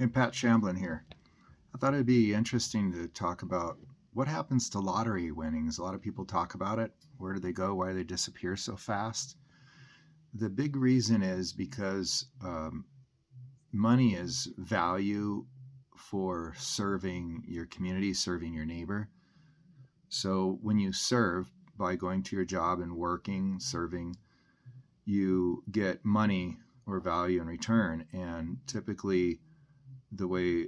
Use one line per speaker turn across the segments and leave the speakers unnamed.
And Pat Shamblin here. I thought it'd be interesting to talk about what happens to lottery winnings. A lot of people talk about it. Where do they go? Why do they disappear so fast? The big reason is because money is value for serving your community, serving your neighbor. So when you serve by going to your job and working, serving, you get money or value in return. And typically, the way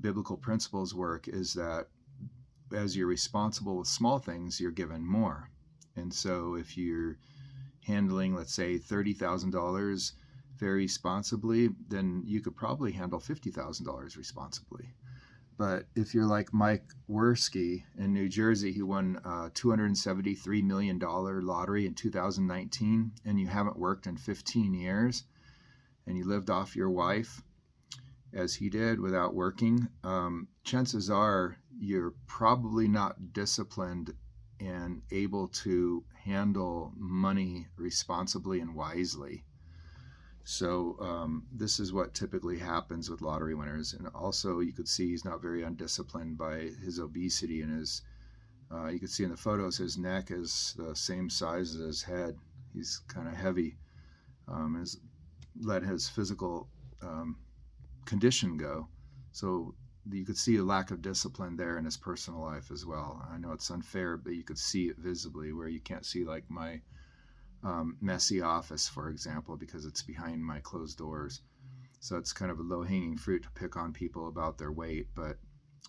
biblical principles work is that as you're responsible with small things, you're given more. And so if you're handling, let's say, $30,000 very responsibly, then you could probably handle $50,000 responsibly. But if you're like Mike Werski in New Jersey, he won a $273 million lottery in 2019, and you haven't worked in 15 years, and you lived off your wife, as he did without working, chances are you're probably not disciplined and able to handle money responsibly and wisely. So this is what typically happens with lottery winners. And also you could see he's not very undisciplined by his obesity, and you could see in the photos his neck is the same size as his head. He's kind of heavy. Has let his physical condition go. So you could see a lack of discipline there in his personal life as well. I know it's unfair, but you could see it visibly, where you can't see like my messy office, for example, because it's behind my closed doors. So it's kind of a low-hanging fruit to pick on people about their weight, but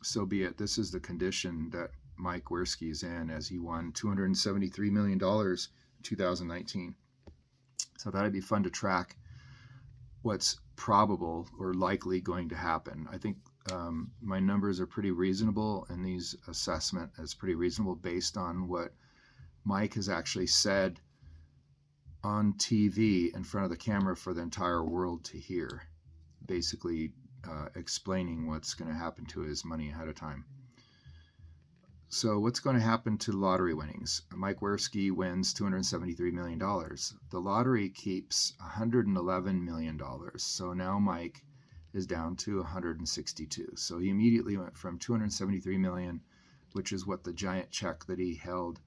so be it. This is the condition that Mike Werski is in, as he won $273 million in 2019. So that'd be fun to track what's probable or likely going to happen. I think my numbers are pretty reasonable, and these assessment is pretty reasonable based on what Mike has actually said on TV in front of the camera for the entire world to hear, basically explaining what's going to happen to his money ahead of time. So what's going to happen to lottery winnings? Mike Werski wins $273 million. The lottery keeps $111 million. So now Mike is down to 162. So he immediately went from 273 million, which is what the giant check that he held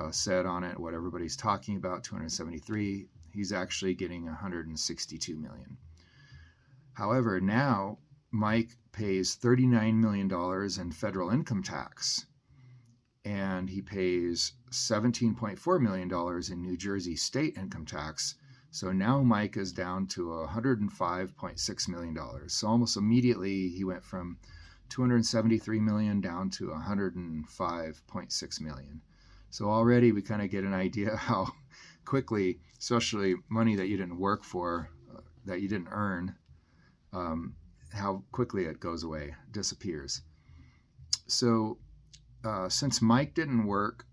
said on it, what everybody's talking about, 273. He's actually getting 162 million. However, now Mike pays $39 million in federal income tax, and he pays $17.4 million in New Jersey state income tax. So now Mike is down to $105.6 million. So almost immediately he went from 273 million down to 105.6 million. So already we kind of get an idea how quickly, especially money that you didn't work for, that you didn't earn, how quickly it goes away, disappears. So since Mike didn't work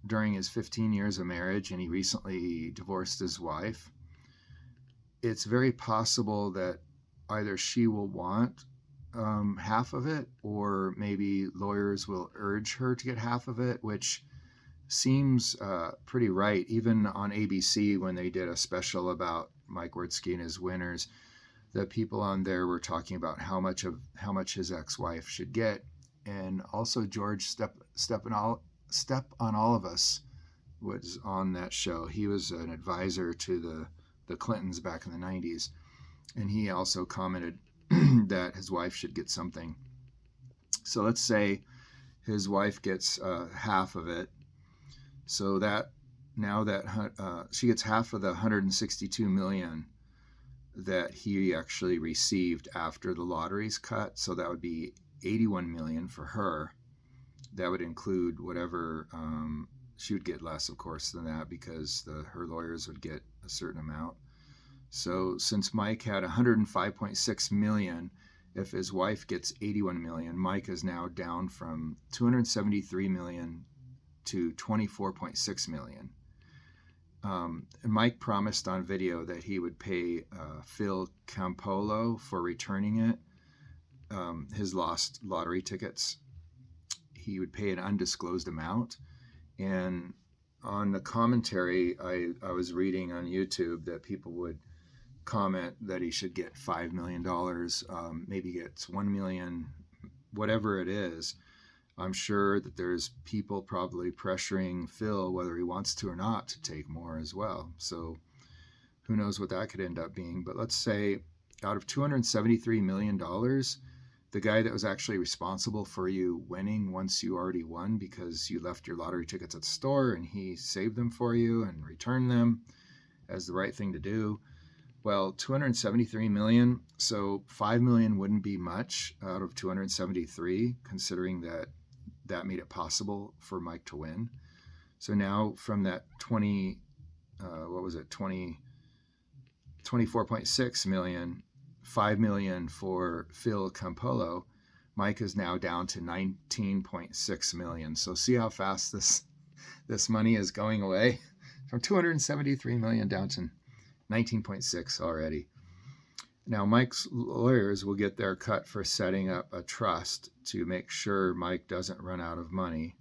during his 15 years of marriage, and he recently divorced his wife, it's very possible that either she will want half of it, or maybe lawyers will urge her to get half of it, which seems pretty right. Even on ABC, when they did a special about Mike Werski and his winners, the people on there were talking about how much his ex-wife should get. And also George Stephanopoulos was on that show. He was an advisor to the Clintons back in the 90s. And he also commented that his wife should get something. So let's say his wife gets half of it. So that now that she gets half of the 162 million that he actually received after the lottery's cut. So that would be 81 million for her. That would include whatever she would get less, of course, than that, because her lawyers would get a certain amount. So since Mike had 105.6 million, if his wife gets 81 million, Mike is now down from 273 million to 24.6 million. And Mike promised on video that he would pay Phil Campolo for returning it, his lost lottery tickets. He would pay an undisclosed amount. And on the commentary I was reading on YouTube, that people would comment that he should get $5 million, maybe gets $1 million, whatever it is. I'm sure that there's people probably pressuring Phil, whether he wants to or not, to take more as well. So who knows what that could end up being. But let's say out of $273 million, the guy that was actually responsible for you winning once you already won because you left your lottery tickets at the store and he saved them for you and returned them as the right thing to do. Well, 273 million, so 5 million wouldn't be much out of 273, considering that made it possible for Mike to win. So now from that 24.6 million, 5 million for Phil Campolo, Mike is now down to 19.6 million. So see how fast this money is going away from 273 million down to 19.6 already. Now, Mike's lawyers will get their cut for setting up a trust to make sure Mike doesn't run out of money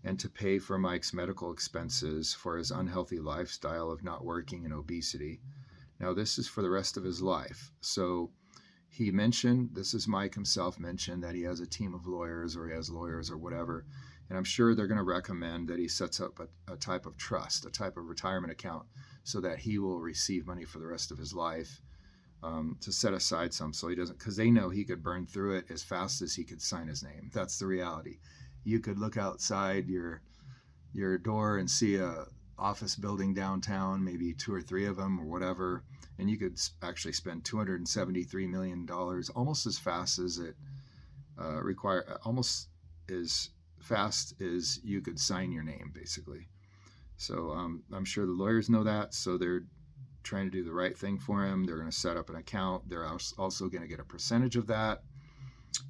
and to pay for Mike's medical expenses for his unhealthy lifestyle of not working and obesity. Now, this is for the rest of his life. So he mentioned, this is Mike himself mentioned, that he has a team of lawyers or he has lawyers or whatever. And I'm sure they're going to recommend that he sets up a type of trust, a type of retirement account, so that he will receive money for the rest of his life, to set aside some so he doesn't, because they know he could burn through it as fast as he could sign his name. That's the reality. You could look outside your door and see a office building downtown, maybe 2 or 3 of them or whatever, and you could actually spend $273 million almost as fast as it almost as fast as you could sign your name, basically. So I'm sure the lawyers know that, so they're trying to do the right thing for him. They're going to set up an account. They're also going to get a percentage of that.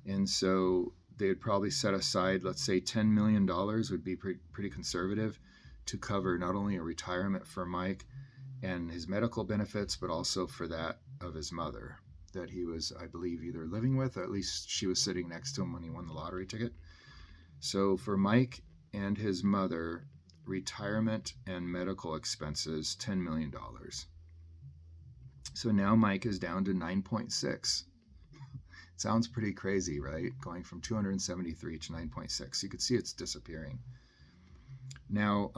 And so they'd probably set aside, let's say $10 million would be pretty conservative to cover not only a retirement for Mike and his medical benefits, but also for that of his mother that he was, I believe, either living with, or at least she was sitting next to him when he won the lottery ticket. So for Mike and his mother, retirement and medical expenses, $10 million. So now Mike is down to 9.6. Sounds pretty crazy, right? Going from 273 to 9.6. You could see it's disappearing. Now,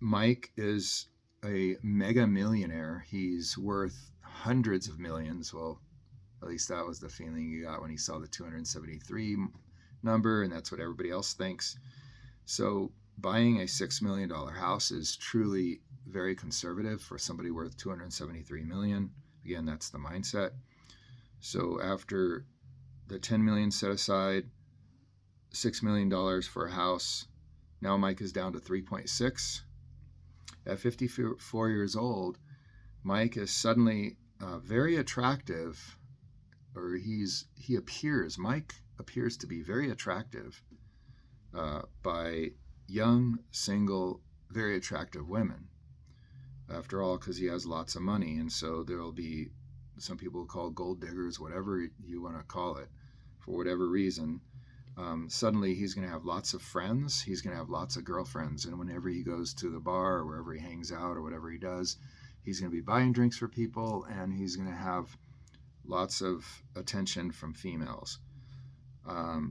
Mike is a mega millionaire. He's worth hundreds of millions. Well, at least that was the feeling you got when he saw the 273 number, and that's what everybody else thinks. So buying a $6 million house is truly very conservative for somebody worth 273 million. Again, that's the mindset. So after the 10 million set aside, $6 million for a house, now Mike is down to 3.6. At 54 years old, Mike is suddenly very attractive, or Mike appears to be very attractive by young, single, very attractive women. After all, because he has lots of money, and so there will be some people call gold diggers, whatever you want to call it, for whatever reason. Suddenly he's going to have lots of friends. He's going to have lots of girlfriends, and whenever he goes to the bar or wherever he hangs out or whatever he does, he's going to be buying drinks for people, and he's going to have lots of attention from females.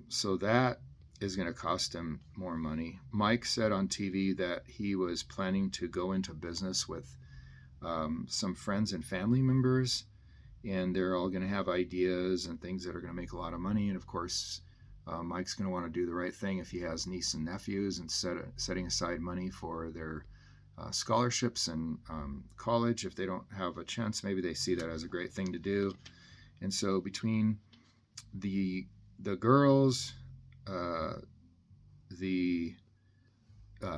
So that is going to cost him more money. Mike said on TV that he was planning to go into business with some friends and family members, and they're all going to have ideas and things that are going to make a lot of money. And of course, Mike's going to want to do the right thing if he has nieces and nephews, and setting aside money for their scholarships and college. If they don't have a chance, maybe they see that as a great thing to do. And so between the girls, the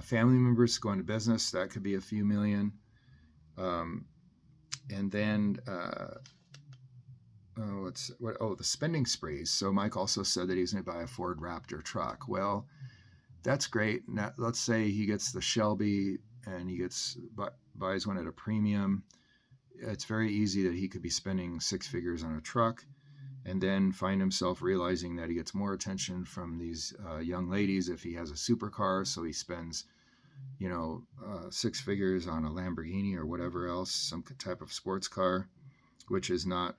family members going to business, that could be a few million. And then the spending sprees. So Mike also said that he's going to buy a Ford Raptor truck. Well, that's great. Now, let's say he gets the Shelby and he buys one at a premium. It's very easy that he could be spending 6 figures on a truck, and then find himself realizing that he gets more attention from these young ladies if he has a supercar. So he spends, 6 figures on a Lamborghini or whatever else, some type of sports car, which is not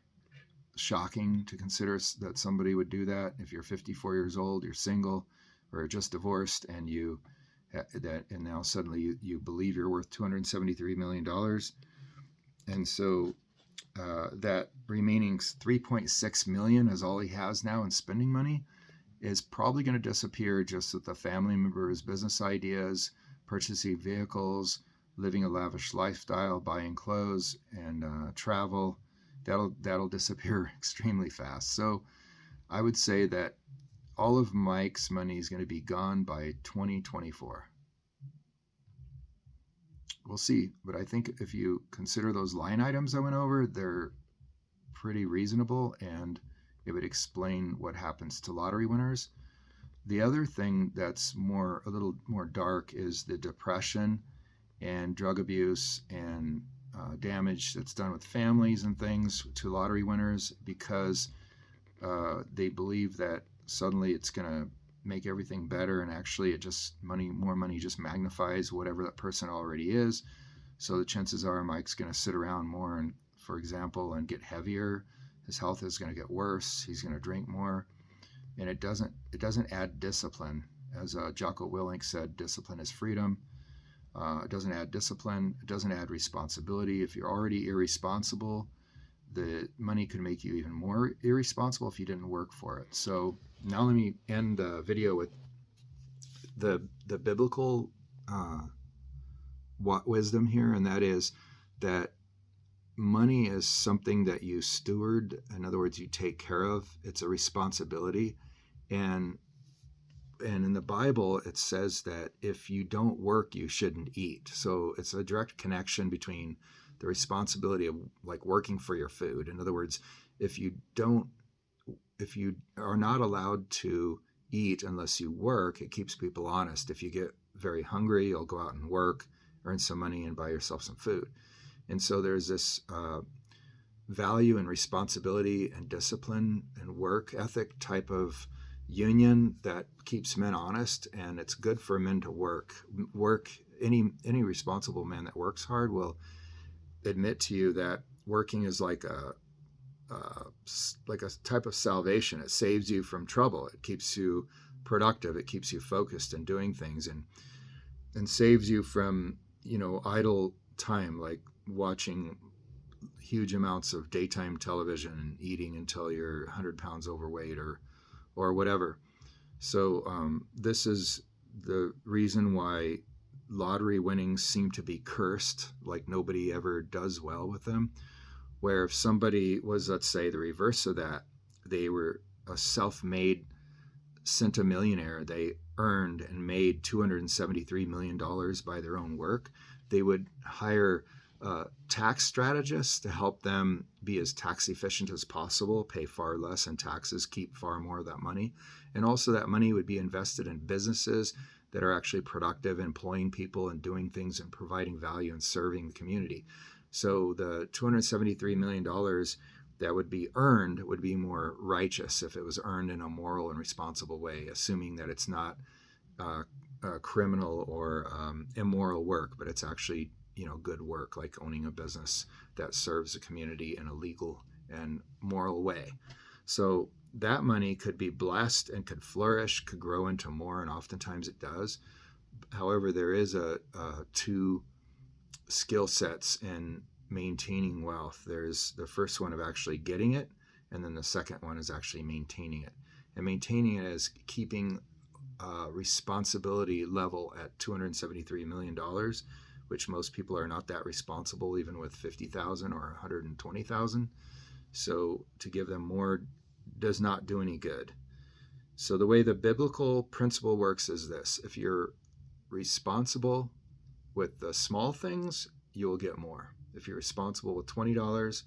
shocking to consider that somebody would do that. If you're 54 years old, you're single, or just divorced, and now suddenly you believe you're worth $273 million. And so that remaining 3.6 million is all he has now in spending money, is probably going to disappear just with the family members' business ideas, purchasing vehicles, living a lavish lifestyle, buying clothes, and travel. That'll disappear extremely fast. So I would say that all of Mike's money is going to be gone by 2024. We'll see, but I think if you consider those line items I went over, they're pretty reasonable, and it would explain what happens to lottery winners. The other thing that's a little more dark is the depression and drug abuse and damage that's done with families and things to lottery winners, because they believe that suddenly it's going to make everything better, and actually more money just magnifies whatever that person already is. So the chances are Mike's going to sit around more, and for example, and get heavier. His health is going to get worse. He's going to drink more, and it doesn't add discipline. As Jocko Willink said, discipline is freedom. It doesn't add discipline. It doesn't add responsibility. If you're already irresponsible, the money could make you even more irresponsible if you didn't work for it. So now let me end the video with the biblical wisdom here, and that is that money is something that you steward. In other words, you take care of. It's a responsibility, and in the Bible it says that if you don't work, you shouldn't eat. So it's a direct connection between the responsibility of like working for your food. In other words, if you are not allowed to eat unless you work, it keeps people honest. If you get very hungry, you'll go out and work, earn some money, and buy yourself some food. And so there's this value and responsibility and discipline and work ethic type of union that keeps men honest, and it's good for men to work. Any responsible man that works hard will admit to you that working is like a type of salvation. It saves you from trouble. It keeps you productive. It keeps you focused and doing things, and saves you from idle time, like watching huge amounts of daytime television and eating until you're 100 pounds overweight or whatever. So this is the reason why lottery winnings seem to be cursed, like nobody ever does well with them. Where if somebody was, let's say, the reverse of that, they were a self-made centimillionaire, they earned and made $273 million by their own work, they would hire tax strategists to help them be as tax efficient as possible, pay far less in taxes, keep far more of that money. And also that money would be invested in businesses that are actually productive, employing people and doing things and providing value and serving the community. So the $273 million that would be earned would be more righteous if it was earned in a moral and responsible way, assuming that it's not criminal or immoral work, but it's actually good work, like owning a business that serves the community in a legal and moral way. So that money could be blessed and could flourish, could grow into more, and oftentimes it does. However, there is two skill sets in maintaining wealth. There's the first one of actually getting it, and then the second one is actually maintaining it. And maintaining it is keeping responsibility level at $273 million, which most people are not that responsible, even with $50,000 or $120,000. So to give them more does not do any good. So the way the biblical principle works is this: if you're responsible with the small things, you will get more. If you're responsible with $20,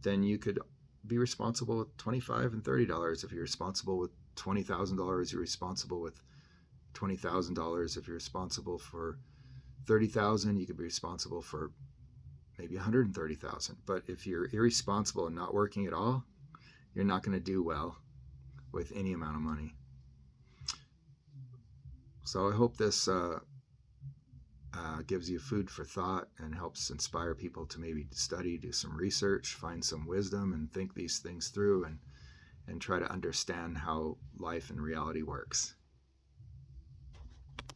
then you could be responsible with $25 and $30. If you're responsible with $20,000, you're responsible with $20,000. If you're responsible for $30,000, you could be responsible for maybe $130,000. But if you're irresponsible and not working at all, you're not going to do well with any amount of money. So I hope this gives you food for thought and helps inspire people to maybe study, do some research, find some wisdom, and think these things through and try to understand how life and reality works.